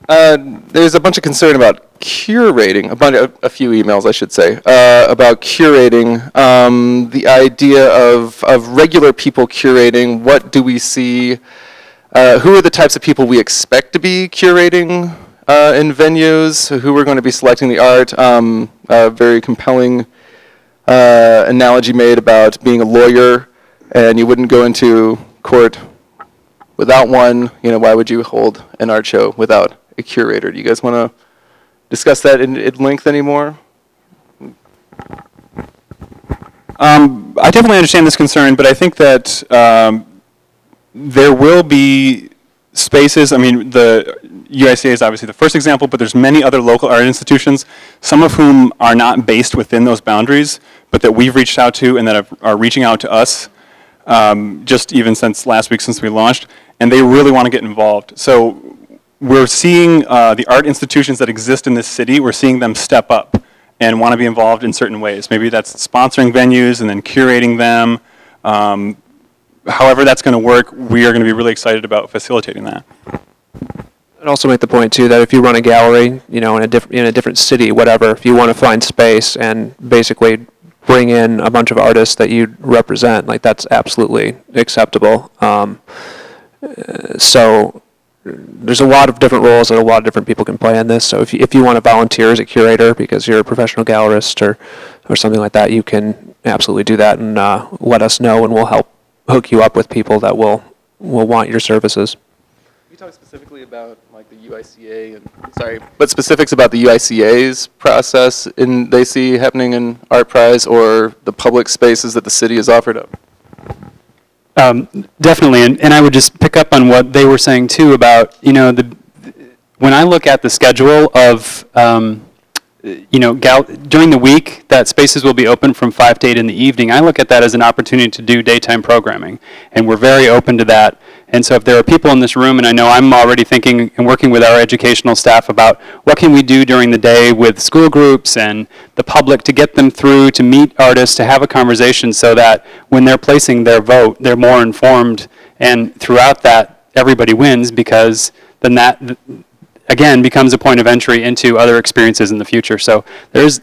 There's a bunch of concern about curating, a few emails, I should say, about curating, the idea of regular people curating. What do we see? Who are the types of people we expect to be curating in venues? Who are going to be selecting the art? A very compelling analogy made about being a lawyer, and you wouldn't go into court without one. You know, why would you hold an art show without a curator? Do you guys want to discuss that in length anymore? I definitely understand this concern, but I think that there will be spaces. I mean, the UICA is obviously the first example, but there's many other local art institutions, some of whom are not based within those boundaries, but that we've reached out to and that are reaching out to us just even since last week, since we launched, and they really want to get involved. So we're seeing the art institutions that exist in this city, we're seeing them step up and want to be involved in certain ways. Maybe that's sponsoring venues and then curating them. However that's going to work, we are going to be really excited about facilitating that. I'd also make the point too that if you run a gallery, you know, in a different city, whatever, if you want to find space and basically bring in a bunch of artists that you represent, like that's absolutely acceptable. So there's a lot of different roles that a lot of different people can play in this. So if you want to volunteer as a curator because you're a professional gallerist or something like that, you can absolutely do that and let us know, and we'll help hook you up with people that will want your services. Can you talk specifically about like the UICA but specifics about the UICA's process they see happening in ArtPrize or the public spaces that the city has offered up? Definitely, and I would just pick up on what they were saying too about, you know, when I look at the schedule of, you know, during the week that spaces will be open from 5 to 8 in the evening, I look at that as an opportunity to do daytime programming, and we're very open to that. And so if there are people in this room, and I know I'm already thinking and working with our educational staff about what can we do during the day with school groups and the public to get them through, to meet artists, to have a conversation so that when they're placing their vote, they're more informed, and throughout that, everybody wins, because then that, again, becomes a point of entry into other experiences in the future. So there's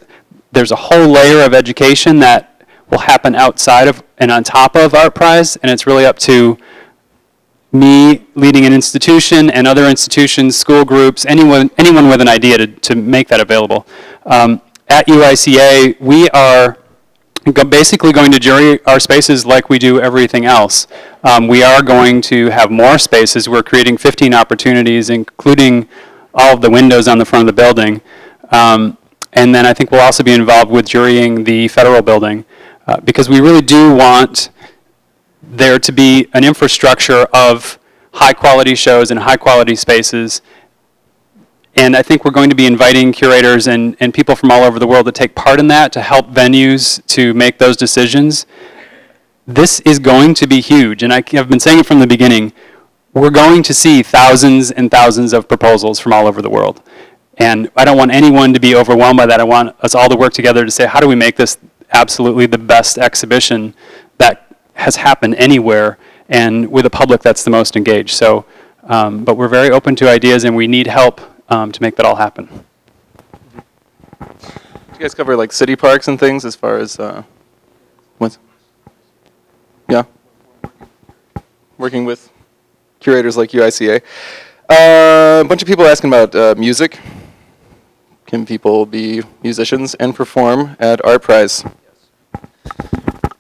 a whole layer of education that will happen outside of and on top of ArtPrize, and it's really up to me leading an institution and other institutions, school groups, anyone with an idea to make that available. At UICA, we are basically going to jury our spaces like we do everything else. We are going to have more spaces. We're creating 15 opportunities, including all of the windows on the front of the building. And then I think we'll also be involved with jurying the federal building, because we really do want there to be an infrastructure of high-quality shows and high-quality spaces. And I think we're going to be inviting curators and people from all over the world to take part in that, to help venues to make those decisions. This is going to be huge, and I've been saying it from the beginning. We're going to see thousands and thousands of proposals from all over the world. And I don't want anyone to be overwhelmed by that. I want us all to work together to say, how do we make this absolutely the best exhibition that has happened anywhere, and with a public that's the most engaged. So, but we're very open to ideas, and we need help to make that all happen. Do you guys cover like city parks and things as far as what? Yeah, working with curators like UICA. A bunch of people asking about music. Can people be musicians and perform at ArtPrize?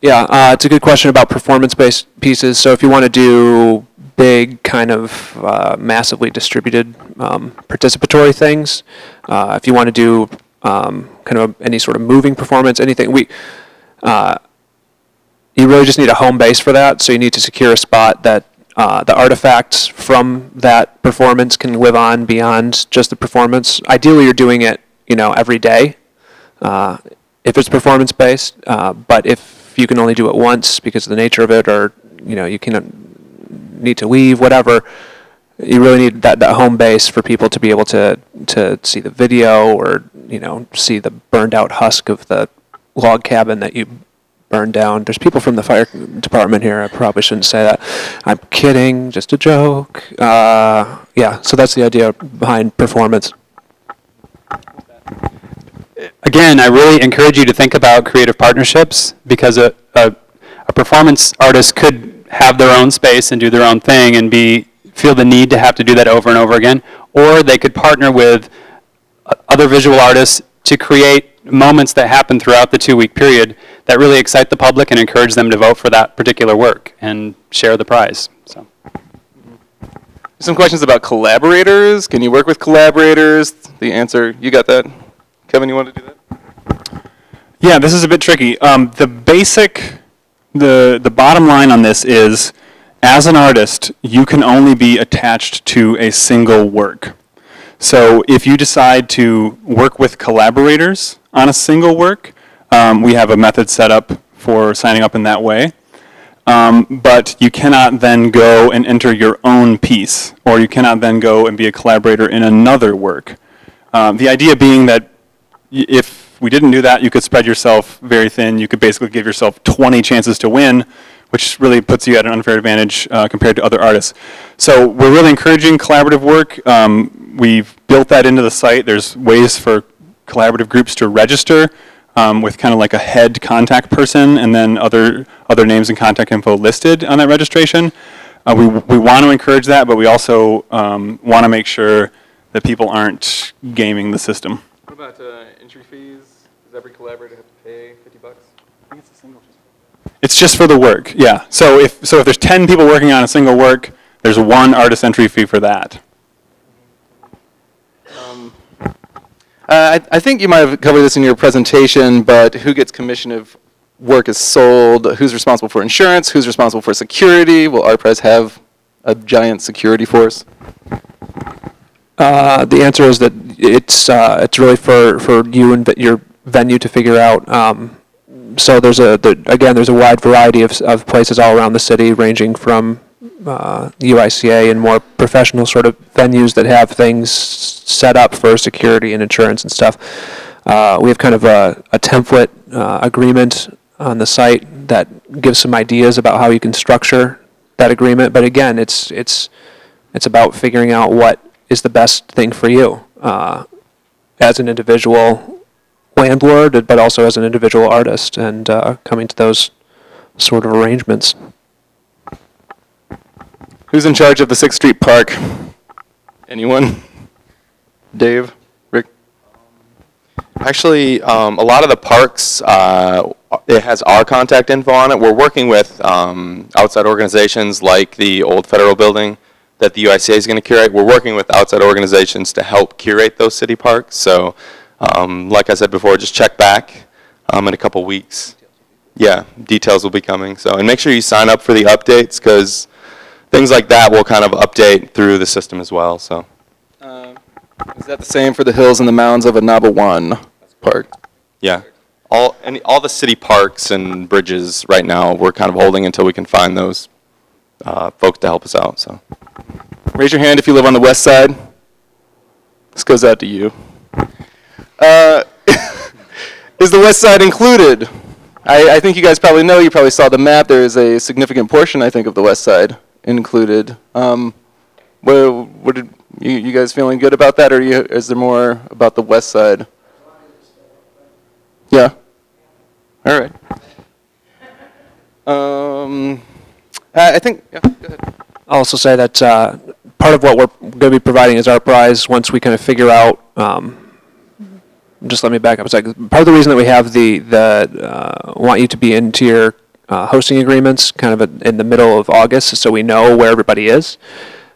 Yeah, it's a good question about performance-based pieces. So if you want to do big, kind of massively distributed participatory things, if you want to do kind of any sort of moving performance, anything, you really just need a home base for that. So you need to secure a spot that the artifacts from that performance can live on beyond just the performance. Ideally, you're doing it, you know, every day if it's performance-based. But if you can only do it once because of the nature of it, or you know, you can need to leave, whatever, you really need that home base for people to be able to see the video, or you know, see the burned out husk of the log cabin that you burned down. There's people from the fire department here. I probably shouldn't say that. I'm kidding, just a joke. Yeah, so that's the idea behind performance. Again, I really encourage you to think about creative partnerships, because a performance artist could have their own space and do their own thing and feel the need to have to do that over and over again, or they could partner with other visual artists to create moments that happen throughout the 2-week period that really excite the public and encourage them to vote for that particular work and share the prize. So. Some questions about collaborators. Can you work with collaborators? The answer, you got that? Kevin, you want to do that? Yeah, this is a bit tricky. The bottom line on this is, as an artist, you can only be attached to a single work. So if you decide to work with collaborators on a single work, we have a method set up for signing up in that way. But you cannot then go and enter your own piece, or you cannot then go and be a collaborator in another work. The idea being that if we didn't do that, you could spread yourself very thin. You could basically give yourself 20 chances to win, which really puts you at an unfair advantage compared to other artists. So we're really encouraging collaborative work. We've built that into the site. There's ways for collaborative groups to register with kind of like a head contact person, and then other names and contact info listed on that registration. We want to encourage that, but we also want to make sure that people aren't gaming the system. What about entry fees? Does every collaborator have to pay $50? I think it's a single. It's just for the work, yeah. So if there's 10 people working on a single work, there's one artist entry fee for that. I think you might have covered this in your presentation, but who gets commission if work is sold? Who's responsible for insurance? Who's responsible for security? Will ArtPrize have a giant security force? The answer is that it's really for you and your venue to figure out. So there's a wide variety of places all around the city, ranging from UICA and more professional sort of venues that have things set up for security and insurance and stuff. We have kind of a template agreement on the site that gives some ideas about how you can structure that agreement. But again, it's about figuring out what is the best thing for you as an individual landlord, but also as an individual artist, and coming to those sort of arrangements. Who's in charge of the 6th Street Park? Anyone? Dave? Rick? Actually, a lot of the parks, it has our contact info on it. We're working with outside organizations like the old federal building that the UICA is going to curate. We're working with outside organizations to help curate those city parks. So, like I said before, just check back in a couple weeks. Yeah, details will be coming. So, and make sure you sign up for the updates, because things like that will kind of update through the system as well. So, is that the same for the hills and the mounds of Anaba 1 Park? Yeah, all the city parks and bridges right now, we're kind of holding until we can find those folks to help us out. So, raise your hand if you live on the west side. This goes out to you. Is the west side included? I think you guys probably know. You probably saw the map. There is a significant portion, I think, of the west side included. What did you guys feeling good about that, or is there more about the west side? Yeah. All right. I think. Yeah, go ahead. I'll also say that part of what we're going to be providing is ArtPrize once we kind of figure out. Just let me back up a second. Part of the reason that we have want you to be into your hosting agreements kind of in the middle of August, so we know where everybody is,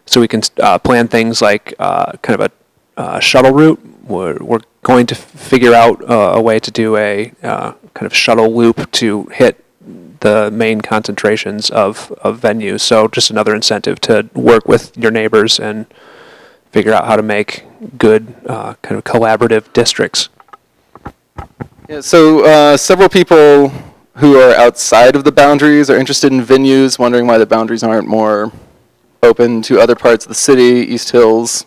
so we can plan things like kind of a shuttle route. We're going to figure out a way to do a kind of shuttle loop to hit the main concentrations of venues. So just another incentive to work with your neighbors and figure out how to make good kind of collaborative districts. Yeah, so several people who are outside of the boundaries are interested in venues, wondering why the boundaries aren't more open to other parts of the city, East Hills,